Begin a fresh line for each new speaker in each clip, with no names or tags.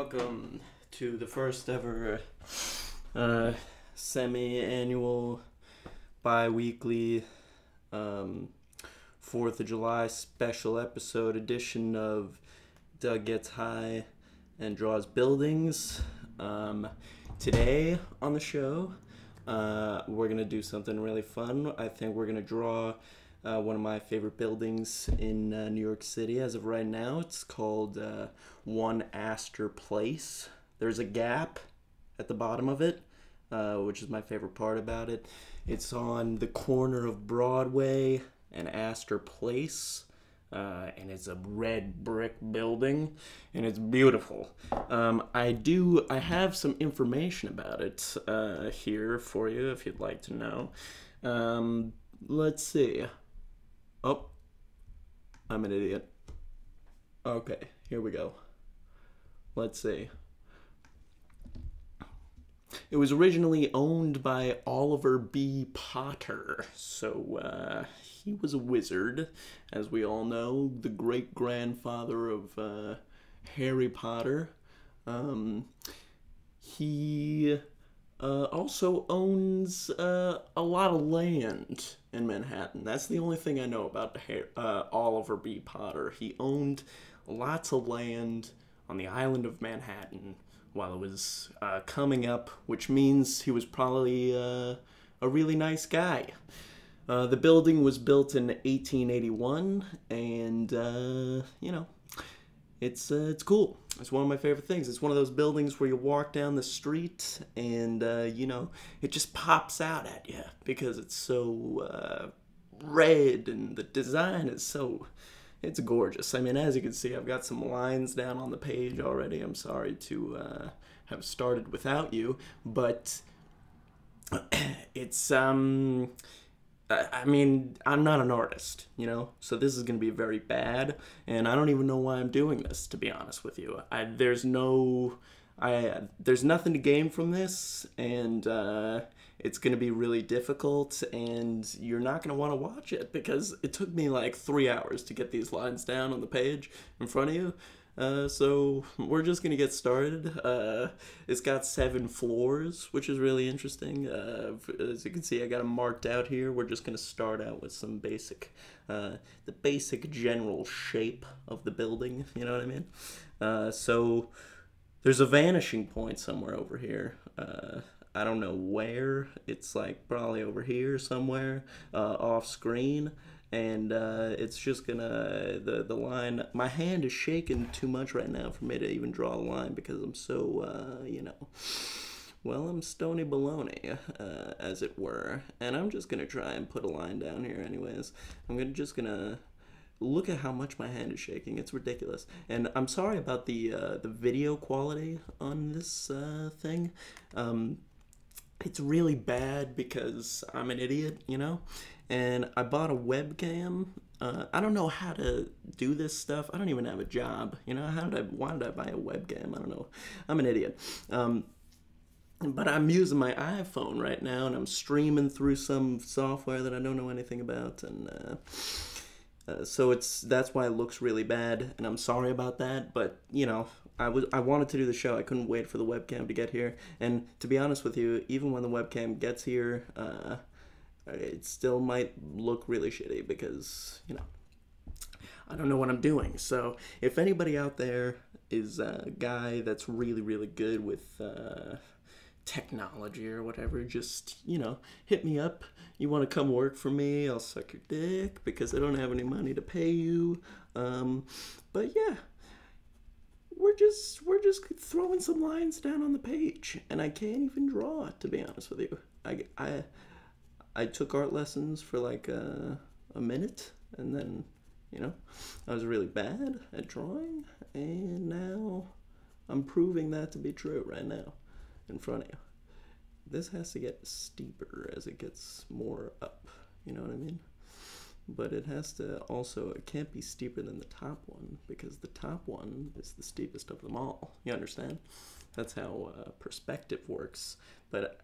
welcome to the first ever semi-annual bi-weekly 4th of July special episode edition of Doug Gets High and Draws Buildings. Today on the show, we're going to do something really fun. I think we're going to draw one of my favorite buildings in New York City as of right now. It's called One Astor Place. There's a gap at the bottom of it, which is my favorite part about it. It's on the corner of Broadway and Astor Place, and it's a red brick building, and it's beautiful. I have some information about it here for you if you'd like to know. Let's see. Oh, I'm an idiot. Okay, here we go. Let's see. It was originally owned by Oliver B. Potter. So, he was a wizard, as we all know, the great-grandfather of Harry Potter. He also owns a lot of land in Manhattan. That's the only thing I know about Oliver B. Potter. He owned lots of land on the island of Manhattan while it was coming up, which means he was probably a really nice guy. The building was built in 1881, and it's cool. It's one of my favorite things. It's one of those buildings where you walk down the street and, it just pops out at you because it's so red and the design is it's gorgeous. I mean, as you can see, I've got some lines down on the page already. I'm sorry to have started without you, but it's, I mean, I'm not an artist, so this is going to be very bad, and I don't even know why I'm doing this, to be honest with you. There's nothing to gain from this, and it's going to be really difficult, and you're not going to want to watch it, because it took me like 3 hours to get these lines down on the page in front of you. So we're just gonna get started. It's got 7 floors, which is really interesting. As you can see, I got them marked out here. We're just gonna start out with some the basic general shape of the building. You know what I mean? So there's a vanishing point somewhere over here. I don't know where. It's like probably over here somewhere, off screen. And it's just gonna, the line, my hand is shaking too much right now for me to even draw a line because I'm so, well, I'm stony baloney, as it were. And I'm just gonna try and put a line down here anyways. Just gonna look at how much my hand is shaking. It's ridiculous. And I'm sorry about the video quality on this thing. It's really bad because I'm an idiot, and I bought a webcam. I don't know how to do this stuff. I don't even have a job, why did I buy a webcam? I don't know. I'm an idiot. But I'm using my iPhone right now, and I'm streaming through some software that I don't know anything about, and so that's why it looks really bad, and I'm sorry about that, but, I wanted to do the show. I couldn't wait for the webcam to get here, and to be honest with you, even when the webcam gets here, it still might look really shitty because, I don't know what I'm doing. So if anybody out there is a guy that's really, really good with technology or whatever, just, hit me up. You want to come work for me, I'll suck your dick because I don't have any money to pay you. But yeah, we're just throwing some lines down on the page, and I can't even draw, to be honest with you. I took art lessons for like a minute, and then, I was really bad at drawing, and now I'm proving that to be true right now in front of you. This has to get steeper as it gets more up, you know what I mean? But it can't be steeper than the top one, because the top one is the steepest of them all. You understand? That's how perspective works. But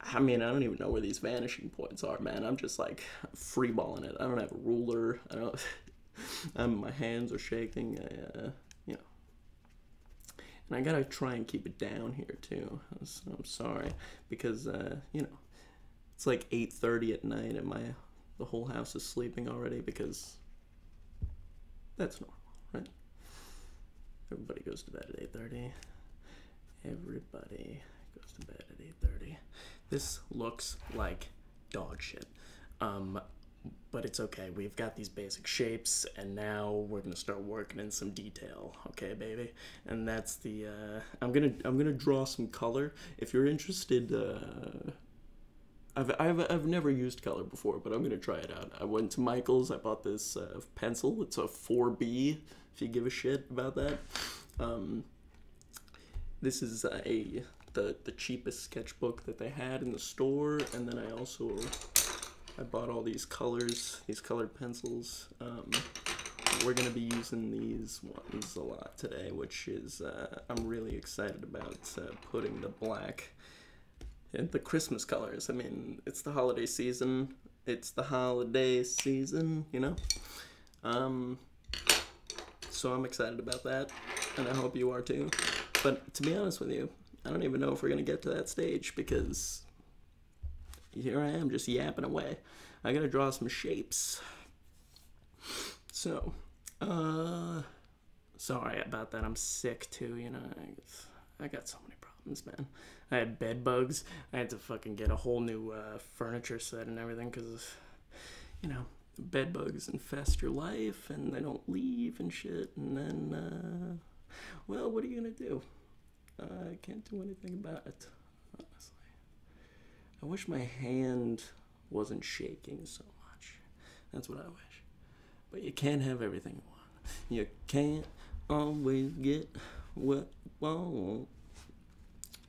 I mean, I don't even know where these vanishing points are, man. I'm just like freeballing it. I don't have a ruler. My hands are shaking. And I gotta try and keep it down here too. So I'm sorry because you know, it's like 8:30 at night and the whole house is sleeping already because that's normal, right? Everybody goes to bed at 8:30. Everybody goes to bed at 8:30. This looks like dog shit. But it's okay. We've got these basic shapes, and now we're gonna start working in some detail. Okay, baby. And that's the. I'm gonna draw some color. If you're interested, I've never used color before, but I'm gonna try it out. I went to Michael's. I bought this pencil. It's a 4B. If you give a shit about that. This is the cheapest sketchbook that they had in the store, and then I bought all these colors, these colored pencils. We're gonna be using these ones a lot today, which is I'm really excited about putting the black and the Christmas colors. I mean, it's the holiday season. It's the holiday season, you know. So I'm excited about that, and I hope you are too. But to be honest with you, I don't even know if we're gonna get to that stage because here I am just yapping away. I gotta draw some shapes. So, sorry about that. I'm sick too, you know. I got so many problems, man. I had bed bugs. I had to fucking get a whole new furniture set and everything because, you know, bed bugs infest your life and they don't leave and shit. And then, well, what are you gonna do? I can't do anything about it, honestly. I wish my hand wasn't shaking so much. That's what I wish. But you can't have everything you want. You can't always get what you want.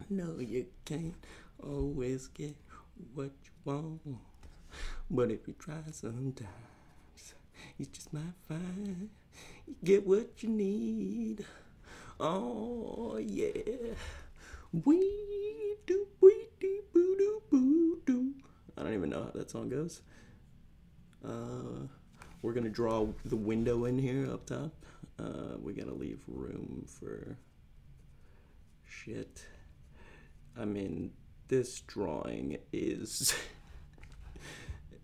No, you can't always get what you want. But if you try sometimes, you just might find you get what you need. Oh, yeah. We do, boo doo boo doo. I don't even know how that song goes. We're gonna draw the window in here up top. We gotta leave room for shit. I mean, this drawing is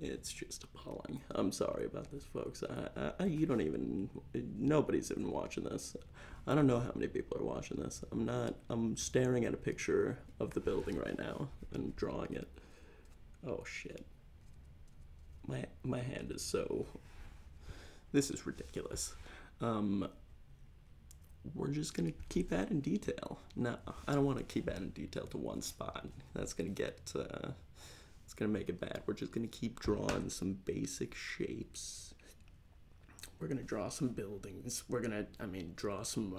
it's just appalling. I'm sorry about this, folks. You don't even, nobody's even watching this. I don't know how many people are watching this. I'm staring at a picture of the building right now and drawing it. Oh shit. My hand is so, this is ridiculous. We're just gonna keep adding detail. No, I don't want to keep adding detail to one spot. That's gonna get, it's gonna make it bad. We're just gonna keep drawing some basic shapes. We're gonna draw some buildings. We're gonna, draw some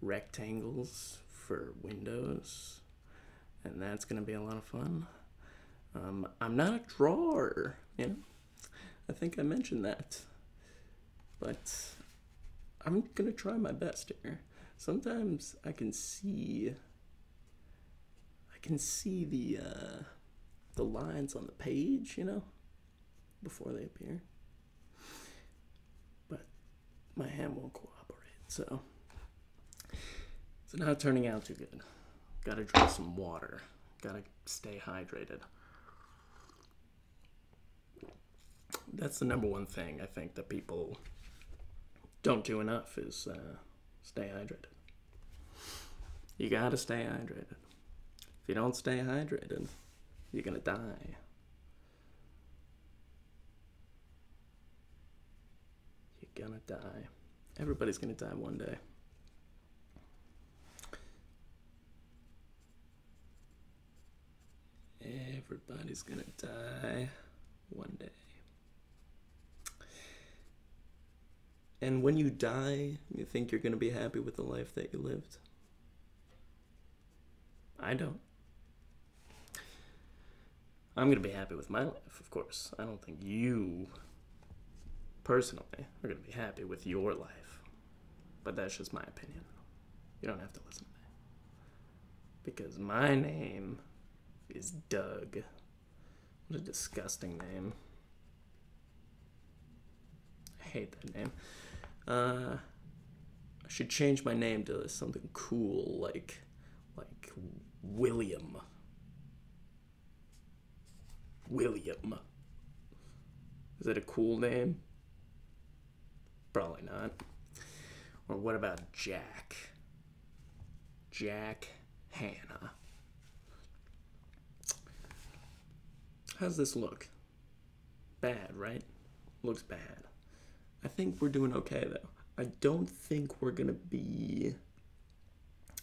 rectangles for windows, and that's gonna be a lot of fun. I'm not a drawer, you know. I think I mentioned that, but I'm gonna try my best here. Sometimes I can see the lines on the page, you know, before they appear. But my hand won't cooperate, so it's not turning out too good. Gotta drink some water. Gotta stay hydrated. That's the number one thing I think that people don't do enough is stay hydrated. You gotta stay hydrated. If you don't stay hydrated, you're gonna die. You're gonna die. Everybody's gonna die one day. Everybody's gonna die one day. And when you die, you think you're gonna be happy with the life that you lived? I don't. I'm gonna be happy with my life, of course. I don't think you, personally, are gonna be happy with your life. But that's just my opinion. You don't have to listen to me. Because my name is Doug. What a disgusting name. I hate that name. I should change my name to something cool, like William. William. Is that a cool name? Probably not. Or what about Jack? Jack Hanna. How's this look? Bad, right? Looks bad. I think we're doing okay, though. I don't think we're gonna be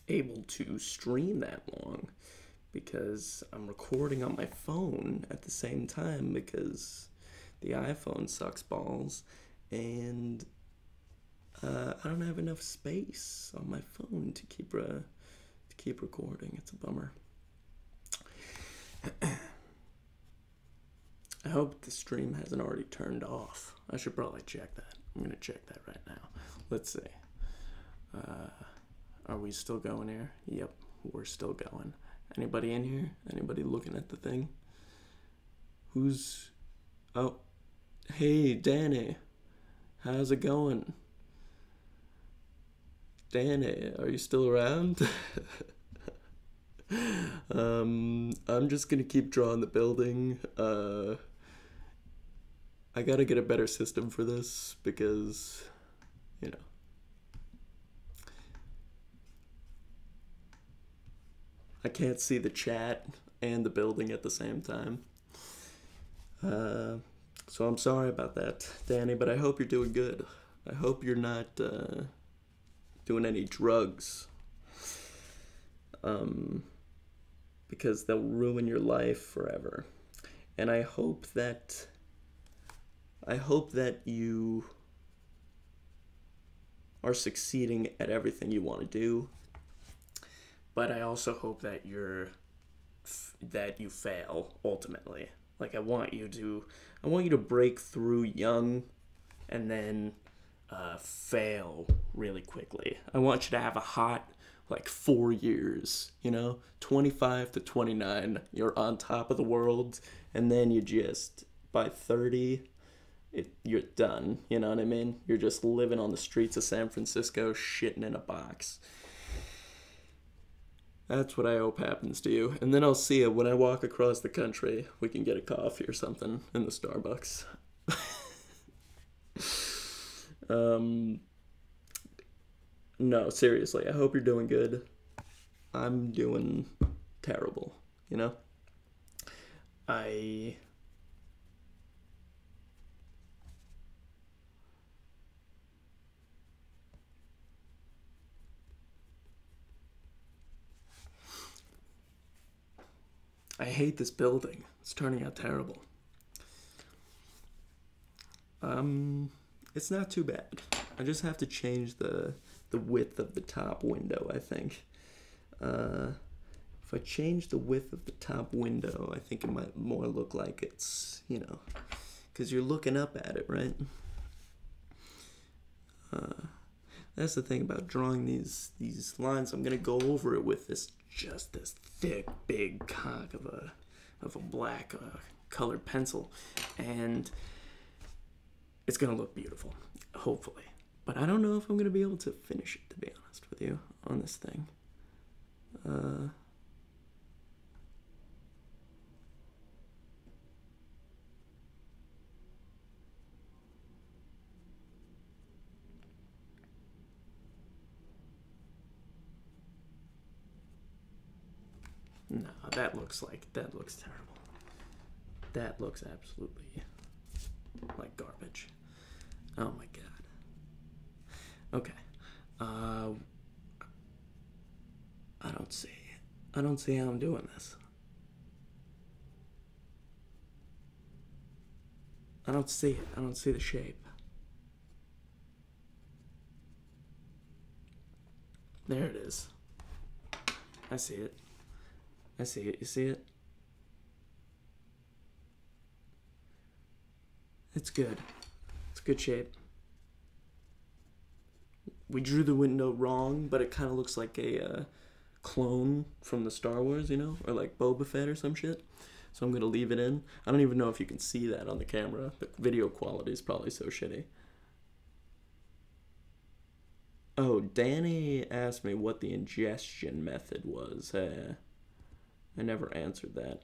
able to stream that long because I'm recording on my phone at the same time because the iPhone sucks balls and I don't have enough space on my phone to keep recording. It's a bummer. I hope the stream hasn't already turned off. I should probably check that. I'm gonna check that right now. Let's see. Are we still going here? Yep, we're still going. Anybody in here? Anybody looking at the thing? Who's... Oh, hey, Danny. How's it going? Danny, are you still around? I'm just gonna keep drawing the building. I gotta get a better system for this because, you know. I can't see the chat and the building at the same time. So I'm sorry about that, Danny, but I hope you're doing good. I hope you're not doing any drugs. Because they'll ruin your life forever. And I hope that you are succeeding at everything you want to do. But I also hope that you fail ultimately. Like I want you to break through young and then fail really quickly. I want you to have a hot 4 years, 25 to 29, you're on top of the world, and then you just, by 30, you're done, you know what I mean? You're just living on the streets of San Francisco, shitting in a box. That's what I hope happens to you. And then I'll see you when I walk across the country. We can get a coffee or something in the Starbucks. No, seriously, I hope you're doing good. I'm doing terrible, I hate this building. It's turning out terrible. It's not too bad. I just have to change the width of the top window, I think. If I change the width of the top window, I think it might more look like it's, because you're looking up at it, right? That's the thing about drawing these lines. I'm gonna go over it with this thick, big cock of a black colored pencil, and it's gonna look beautiful, hopefully. But I don't know if I'm gonna be able to finish it, to be honest with you, on this thing. No, that looks terrible. That looks absolutely like garbage. Oh my god. Okay. I don't see how I'm doing this. I don't see it. I don't see the shape. There it is. I see it. I see it. You see it? It's good. It's good shape. We drew the window wrong, but it kind of looks like a clone from the Star Wars, or like Boba Fett or some shit. So I'm going to leave it in. I don't even know if you can see that on the camera. The video quality is probably so shitty. Oh, Danny asked me what the ingestion method was. I never answered that.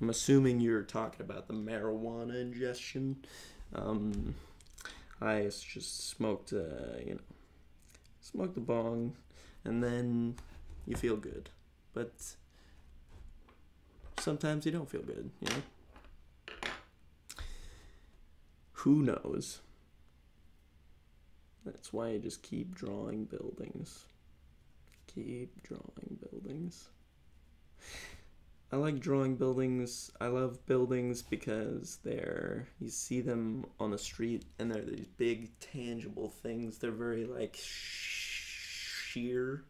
I'm assuming you're talking about the marijuana ingestion. Um, I just smoked, smoked the bong, and then you feel good. But sometimes you don't feel good, you know? Who knows? That's why you just keep drawing buildings. Keep drawing buildings. I like drawing buildings. I love buildings because you see them on the street and they're these big tangible things. They're very like sheer.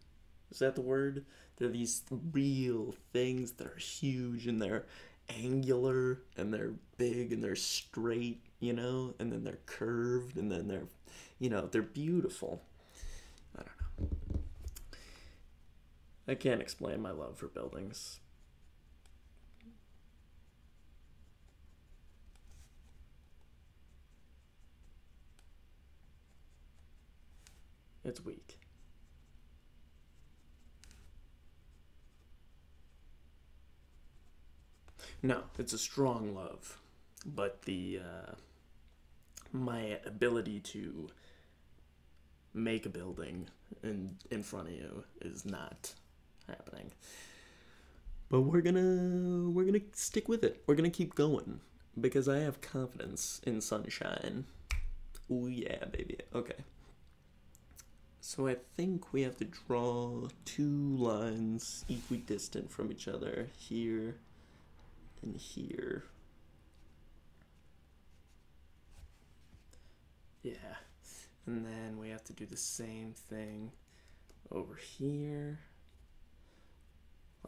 Is that the word? They're these real things that are huge and they're angular and they're big and they're straight, and then they're curved and then they're beautiful. I don't know. I can't explain my love for buildings. It's weak. No, it's a strong love, but the my ability to make a building in front of you is not happening. But we're gonna stick with it. We're gonna keep going because I have confidence in sunshine. Oh yeah, baby. Okay. So I think we have to draw two lines equidistant from each other here and here. Yeah. And then we have to do the same thing over here.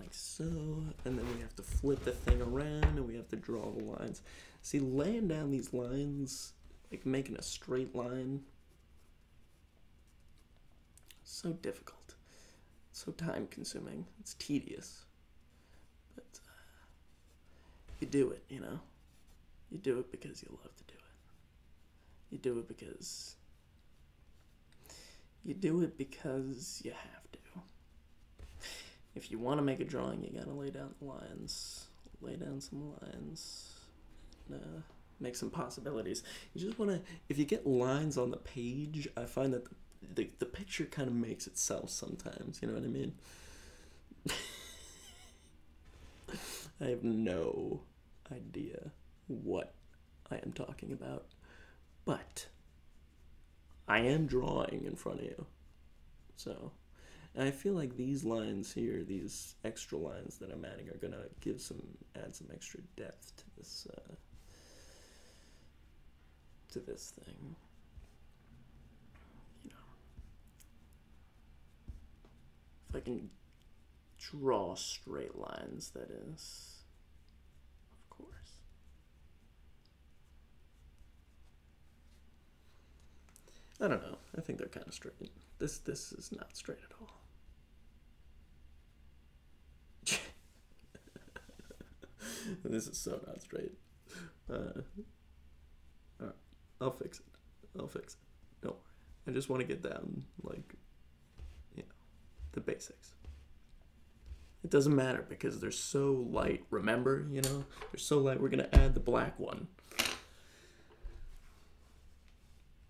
Like so. And then we have to flip the thing around and we have to draw the lines. See, laying down these lines, like making a straight line, so difficult. So time consuming. It's tedious. But you do it, You do it because you love to do it. You do it because you have to. If you want to make a drawing, you gotta lay down the lines. Lay down some lines. And, make some possibilities. You just want to, if you get lines on the page, I find that the picture kind of makes itself sometimes, you know what I mean? I have no idea what I am talking about, but I am drawing in front of you. So, and I feel like these lines here, these extra lines that I'm adding, are gonna add some extra depth to this thing. If I can draw straight lines, that is, of course. I don't know. I think they're kind of straight. This is not straight at all. This is so not straight. Alright. I'll fix it. Don't worry. I just want to get down, the basics. It doesn't matter because they're so light. Remember, they're so light. We're going to add the black one.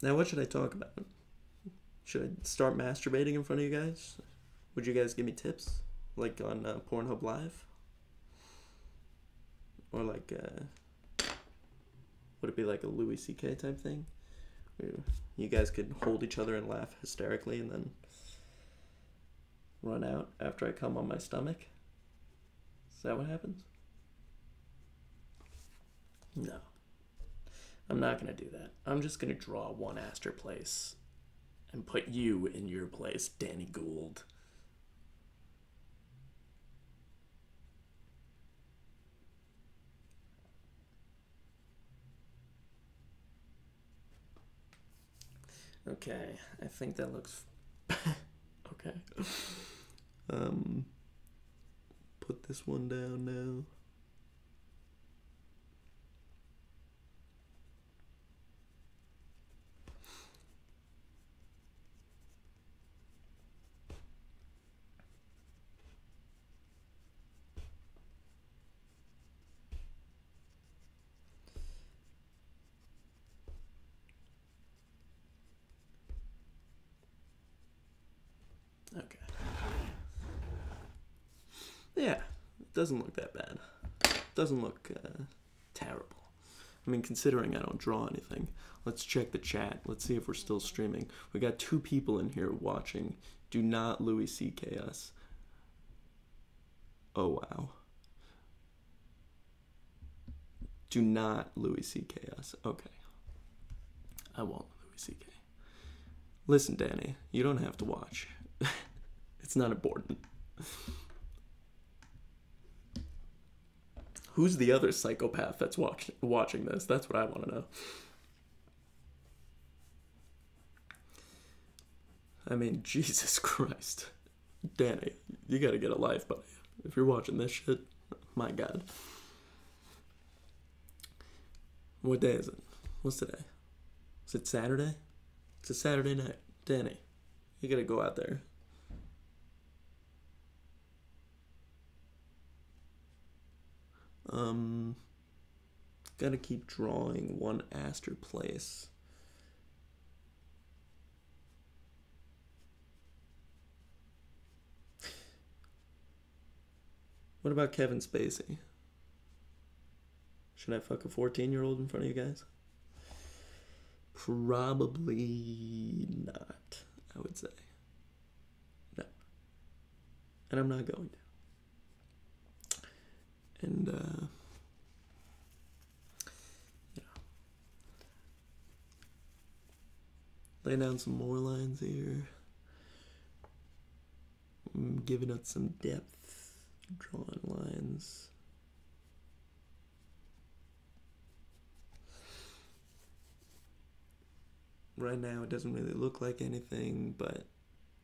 Now, what should I talk about? Should I start masturbating in front of you guys? Would you guys give me tips? Like on Pornhub Live? Or like, would it be like a Louis C.K. type thing? Where you guys could hold each other and laugh hysterically and then run out after I come on my stomach? Is that what happens? No. I'm not going to do that. I'm just going to draw one Astor Place and put you in your place, Danny Gould. Okay, I think that looks okay. Put this one down now. doesn't look that bad. Doesn't look terrible. I mean, considering I don't draw anything. Let's check the chat. Let's see if we're still streaming. We got 2 people in here watching. Do not Louis C.K. us. Oh, wow. Do not Louis C.K. us. Okay. I won't Louis C.K. Listen, Danny, you don't have to watch. It's not important. Who's the other psychopath that's watching this? That's what I want to know. I mean, Jesus Christ. Danny, you gotta get a life, buddy. If you're watching this shit, my God. What day is it? What's today? Is it Saturday? It's a Saturday night. Danny, you gotta go out there. Gotta keep drawing one Astor Place. What about Kevin Spacey? Should I fuck a 14-year-old in front of you guys? Probably not, I would say. No. And I'm not going to. And, you know. Lay down some more lines here. Giving it some depth. Drawing lines. Right now it doesn't really look like anything, but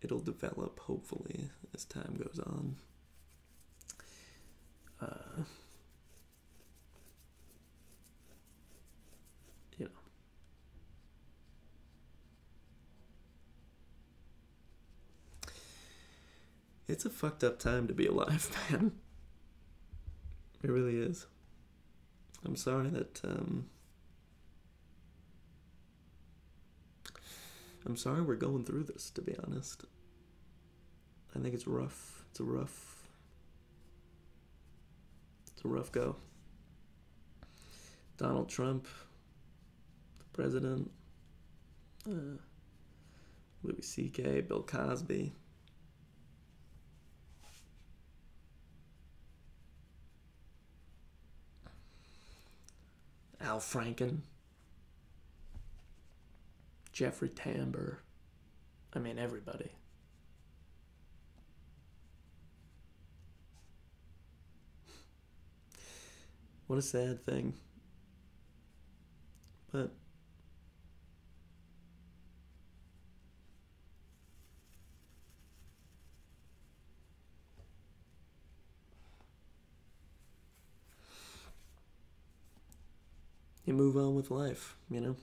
it'll develop hopefully as time goes on. You know. It's a fucked up time to be alive, man. It really is. I'm sorry that, I'm sorry we're going through this, to be honest. I think it's rough. It's a rough go. Donald Trump, the president, Louis C.K., Bill Cosby. Al Franken. Jeffrey Tambor. I mean, everybody. What a sad thing. But you move on with life, you know?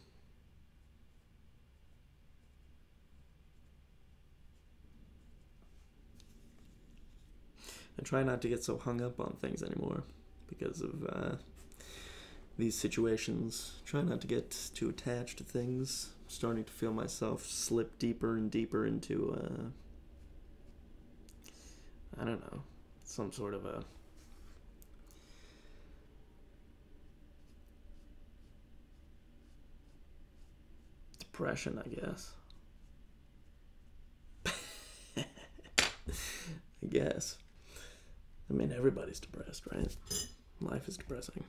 I try not to get so hung up on things anymore because of these situations. Try not to get too attached to things. I'm starting to feel myself slip deeper and deeper into, I don't know, some sort of a depression, I guess. I guess. I mean, everybody's depressed, right? Life is depressing.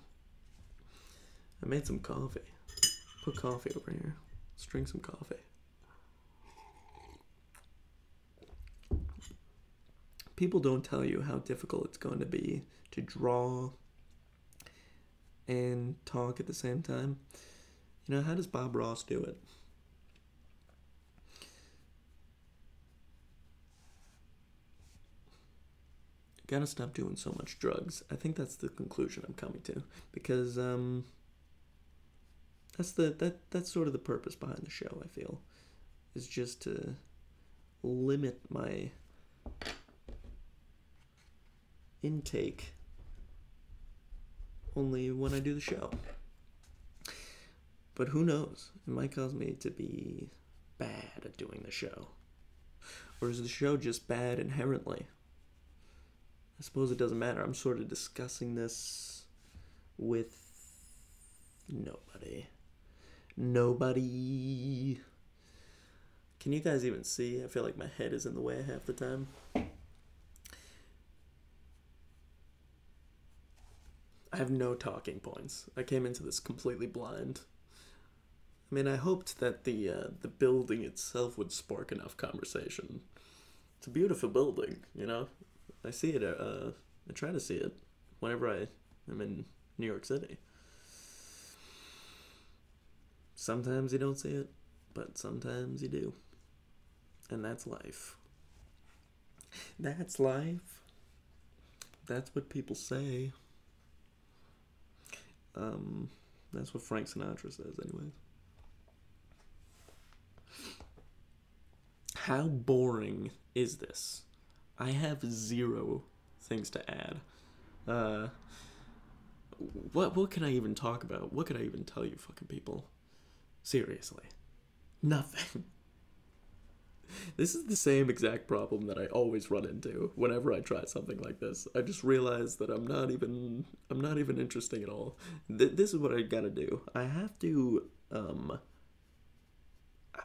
I made some coffee. Put coffee over here. Let's drink some coffee. People don't tell you how difficult it's going to be to draw and talk at the same time. You know, how does Bob Ross do it? Gotta stop doing so much drugs. I think that's the conclusion I'm coming to, because that's sort of the purpose behind the show. I feel is just to limit my intake only when I do the show. But who knows? It might cause me to be bad at doing the show, or is the show just bad inherently? I suppose it doesn't matter. I'm sort of discussing this with nobody. Nobody. Can you guys even see? I feel like my head is in the way half the time. I have no talking points. I came into this completely blind. I mean, I hoped that the building itself would spark enough conversation. It's a beautiful building, you know. I see it. I try to see it whenever I am in New York City. Sometimes you don't see it, but sometimes you do, and that's life. That's life. That's what people say. That's what Frank Sinatra says, anyways. How boring is this? I have zero things to add. What can I even talk about? What could I even tell you fucking people? Seriously. Nothing. This is the same exact problem that I always run into whenever I try something like this. I just realize that I'm not even interesting at all. This is what I gotta do. I have to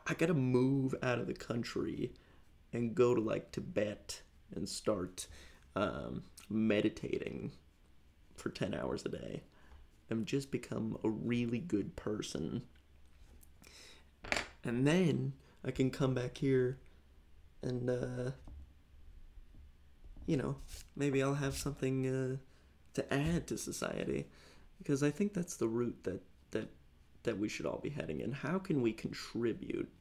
I gotta move out of the country and go to like Tibet and start meditating for 10 hours a day and just become a really good person. And then I can come back here and, you know, maybe I'll have something to add to society. Because I think that's the route that we should all be heading in. How can we contribute,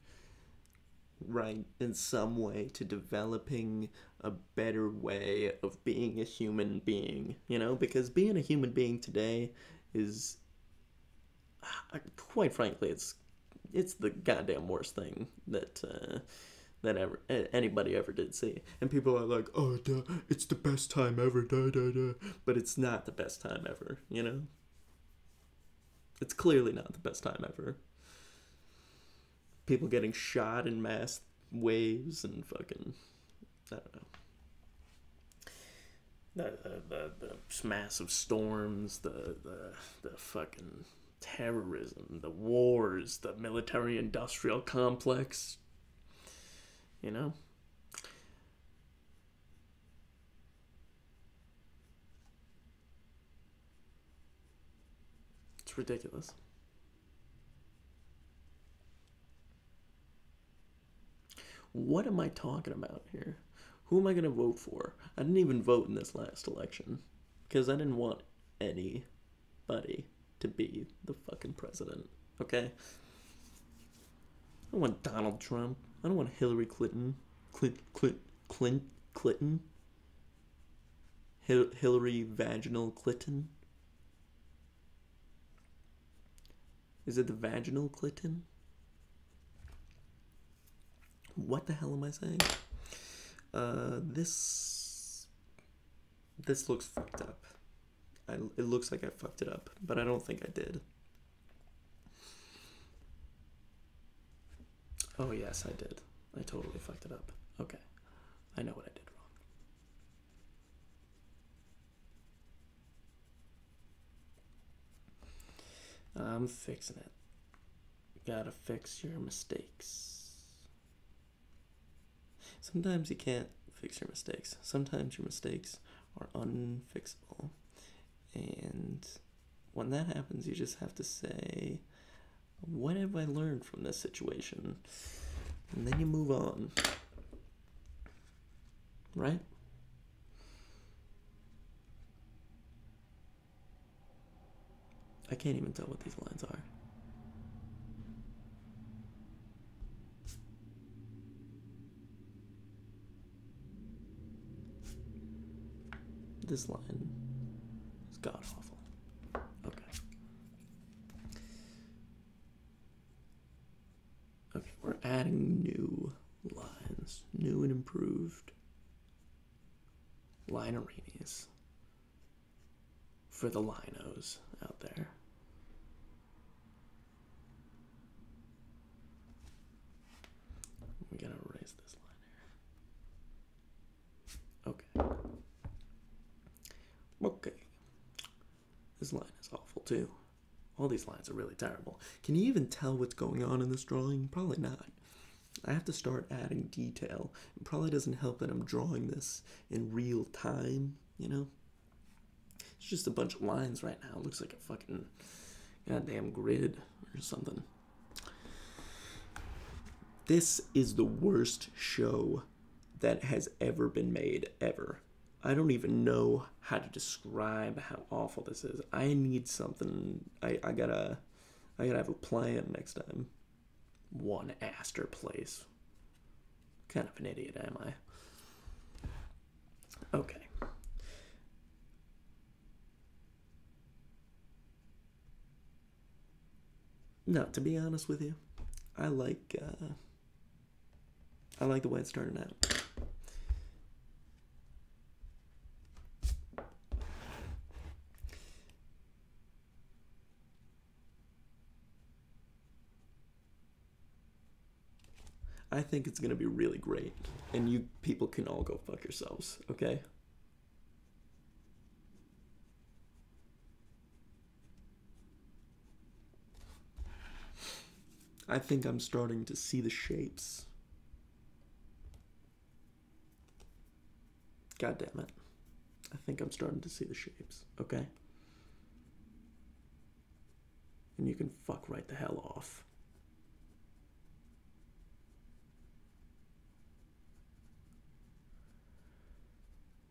right, in some way to developing a better way of being a human being, you know? Because being a human being today is, quite frankly, it's the goddamn worst thing that anybody ever did see. And people are like, oh, duh, it's the best time ever, duh, duh, duh. But it's not the best time ever, you know? It's clearly not the best time ever. People getting shot in mass waves and fucking, I don't know. The massive storms, the fucking terrorism, the wars, the military-industrial complex, you know? It's ridiculous. What am I talking about here? Who am I going to vote for? I didn't even vote in this last election because I didn't want anybody to be the fucking president, okay? I don't want Donald Trump. I don't want Hillary Clinton. Clinton? Hillary Vaginal Clinton? Is it the vaginal Clinton? What the hell am I saying? This looks fucked up. It looks like I fucked it up, but I don't think I did. Oh yes, I did. I totally fucked it up. Okay. I know what I did wrong. I'm fixing it. Gotta fix your mistakes. Sometimes you can't fix your mistakes. Sometimes your mistakes are unfixable. And when that happens, you just have to say, what have I learned from this situation? And then you move on. Right? I can't even tell what these lines are. This line is god awful. Okay. Okay, we're adding new lines. New and improved linerinis for the linos out there. We gotta erase this line here. Okay. Okay. This line is awful too. All these lines are really terrible. Can you even tell what's going on in this drawing? Probably not. I have to start adding detail. It probably doesn't help that I'm drawing this in real time, you know? It's just a bunch of lines right now. It looks like a fucking goddamn grid or something. This is the worst show that has ever been made, ever. I don't even know how to describe how awful this is. I need something. I gotta have a plan next time. One Astor Place. Kind of an idiot, am I? Okay. No, to be honest with you, I like the way it's starting out. I think it's gonna be really great, and you people can all go fuck yourselves, okay? I think I'm starting to see the shapes. God damn it. I think I'm starting to see the shapes, okay? And you can fuck right the hell off.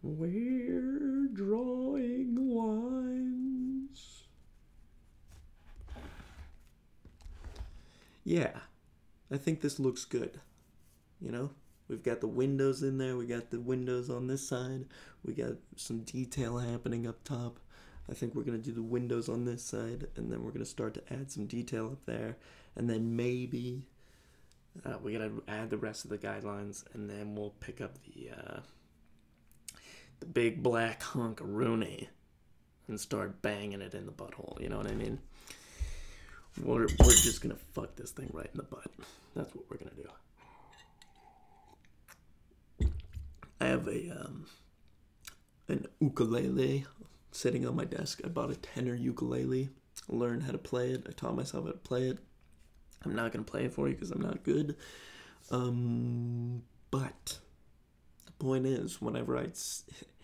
We're drawing lines. Yeah, I think this looks good. You know, we've got the windows in there. We got the windows on this side. We got some detail happening up top. I think we're going to do the windows on this side, and then we're going to start to add some detail up there. And then maybe we got to add the rest of the guidelines, and then we'll pick up the big black hunk of Rooney and start banging it in the butthole. You know what I mean? We're just gonna fuck this thing right in the butt. That's what we're gonna do. I have an ukulele sitting on my desk. I bought a tenor ukulele. I learned how to play it. I taught myself how to play it. I'm not gonna play it for you because I'm not good. But the point is,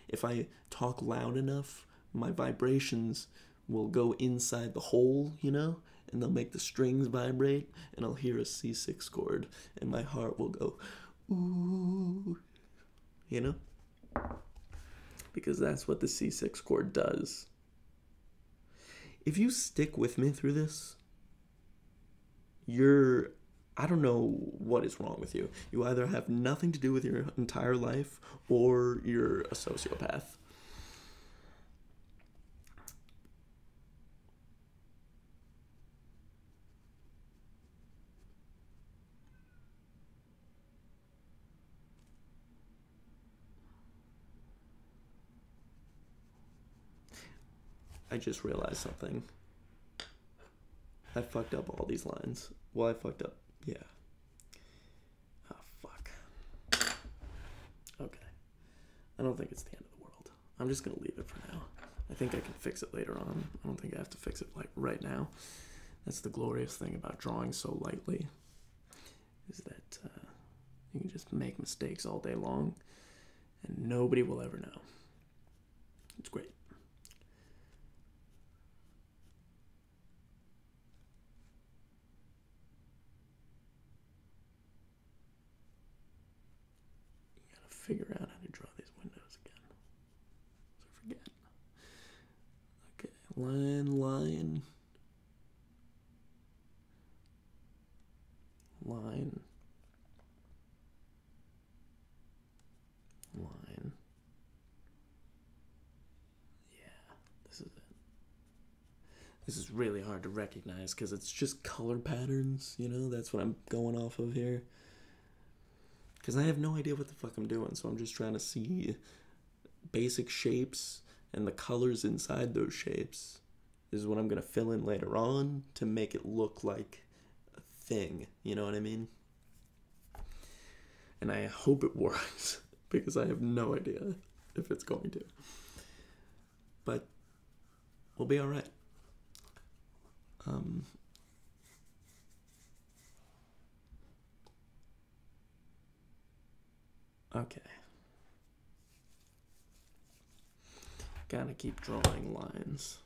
if I talk loud enough, my vibrations will go inside the hole, you know, and they'll make the strings vibrate, and I'll hear a C6 chord, and my heart will go, ooh, you know? Because that's what the C6 chord does. If you stick with me through this, I don't know what is wrong with you. You either have nothing to do with your entire life, or you're a sociopath. I just realized something. I fucked up all these lines. Well, I fucked up. Yeah. Oh, fuck. Okay. I don't think it's the end of the world. I'm just gonna leave it for now. I think I can fix it later on. I don't think I have to fix it like right now. That's the glorious thing about drawing so lightly, is that you can just make mistakes all day long and nobody will ever know. It's great. Figure out how to draw these windows again. So forget. Okay, line, line. Line. Line. Yeah, this is it. This is really hard to recognize because it's just color patterns, you know? That's what I'm going off of here. Because I have no idea what the fuck I'm doing, so I'm just trying to see basic shapes, and the colors inside those shapes is what I'm going to fill in later on to make it look like a thing, you know what I mean? And I hope it works, because I have no idea if it's going to. but we'll be all right. Okay. Gotta keep drawing lines.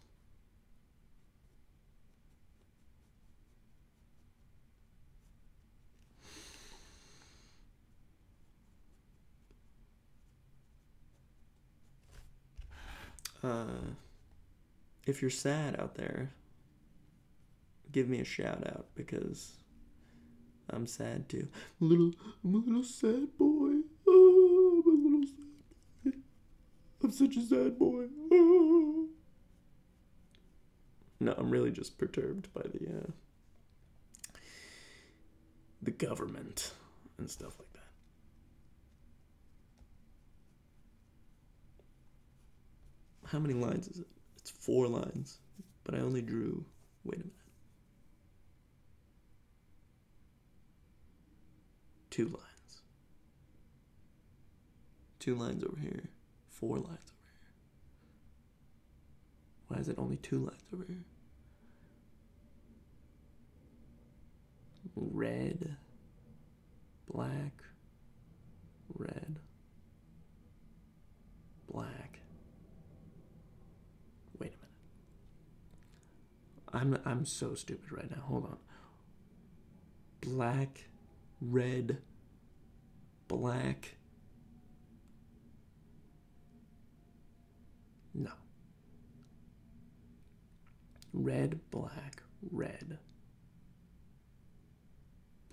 If you're sad out there, give me a shout out because I'm sad too. I'm a little sad boy. Oh, I'm a little sad boy. I'm such a sad boy. Oh. No, I'm really just perturbed by the government and stuff like that. How many lines is it? It's 4 lines, but I only drew. Wait a minute. 2 lines. 2 lines over here. 4 lines over here. Why is it only 2 lines over here? Red, black, red, black. Wait a minute. I'm so stupid right now. Hold on. Black, red, black. No. Red, black, red,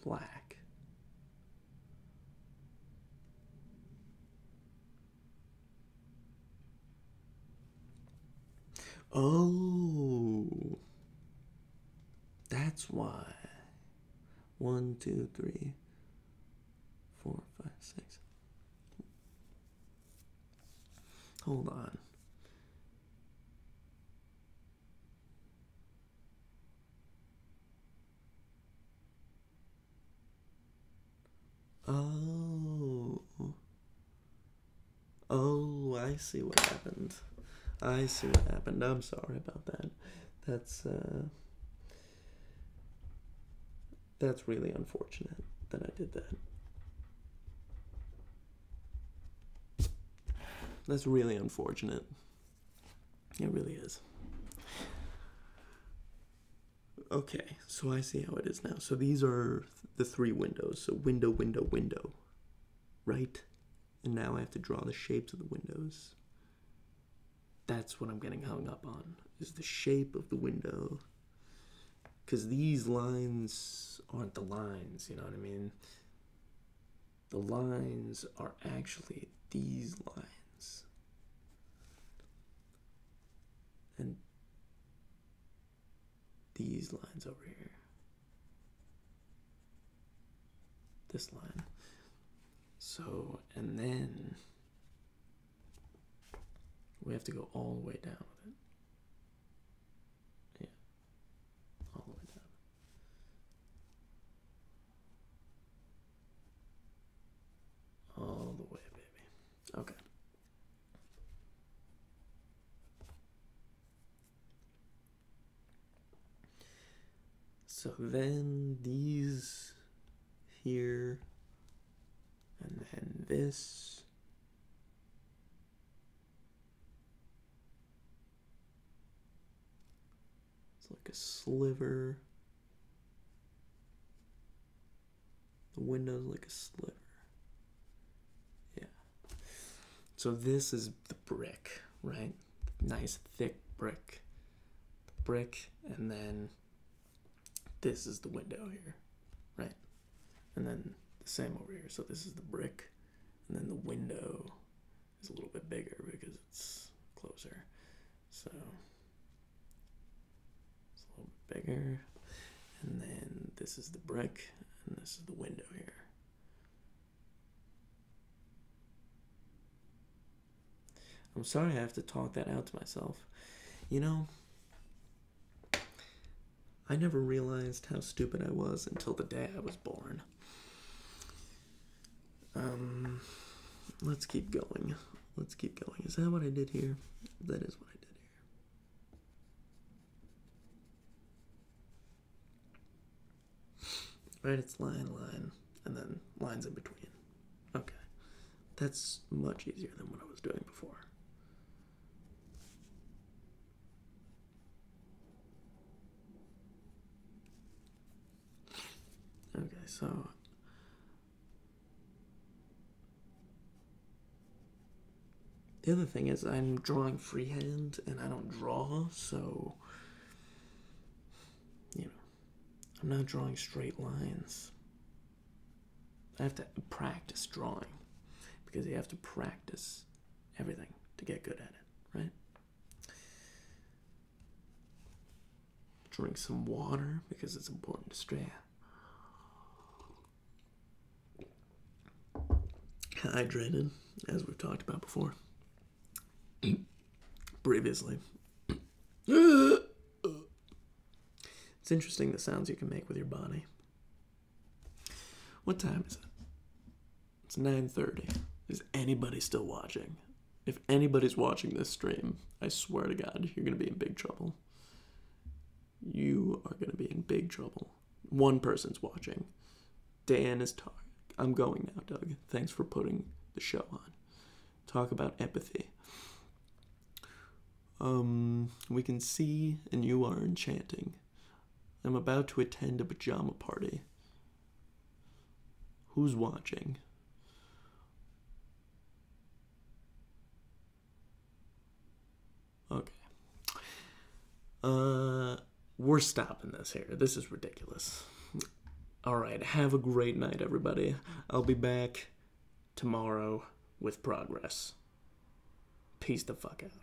black. Oh, that's why. 1, 2, 3, 4, 5, 6. Hold on. Oh, I see what happened. I'm sorry about that. That's really unfortunate that I did that. That's really unfortunate. It really is. Okay, so I see how it is now. So these are the 3 windows. So window, window, window. Right? And now I have to draw the shapes of the windows. That's what I'm getting hung up on, is the shape of the window. Because these lines aren't the lines, you know what I mean? The lines are actually these lines. And these lines over here. This line. So, and then we have to go all the way down with it. Yeah. All the way down. All the way, baby. Okay. So then these here, and then this. It's like a sliver. The window's like a sliver. Yeah. So this is the brick, right? Nice thick brick. Brick, and then this is the window here, right? And then the same over here. So this is the brick, and then the window is a little bit bigger because it's closer. So it's a little bit bigger. And then this is the brick, and this is the window here. I'm sorry I have to talk that out to myself. You know, I never realized how stupid I was until the day I was born. Let's keep going. Let's keep going. Is that what I did here? That is what I did here. right? It's line, line, and then lines in between. Okay. That's much easier than what I was doing before. Okay, so the other thing is I'm drawing freehand and I don't draw, so I'm not drawing straight lines. I have to practice drawing because you have to practice everything to get good at it, right? Drink some water because it's important to stay hydrated, as we've talked about before. Previously. It's interesting the sounds you can make with your body. What time is it? It's 9:30. Is anybody still watching? If anybody's watching this stream, I swear to God, you're going to be in big trouble. You are going to be in big trouble. One person's watching. Dan is talking. I'm going now, Doug. Thanks for putting the show on. Talk about empathy. We can see and you are enchanting. I'm about to attend a pajama party. Who's watching? Okay. We're stopping this here. This is ridiculous. Alright, have a great night, everybody. I'll be back tomorrow with progress. Peace the fuck out.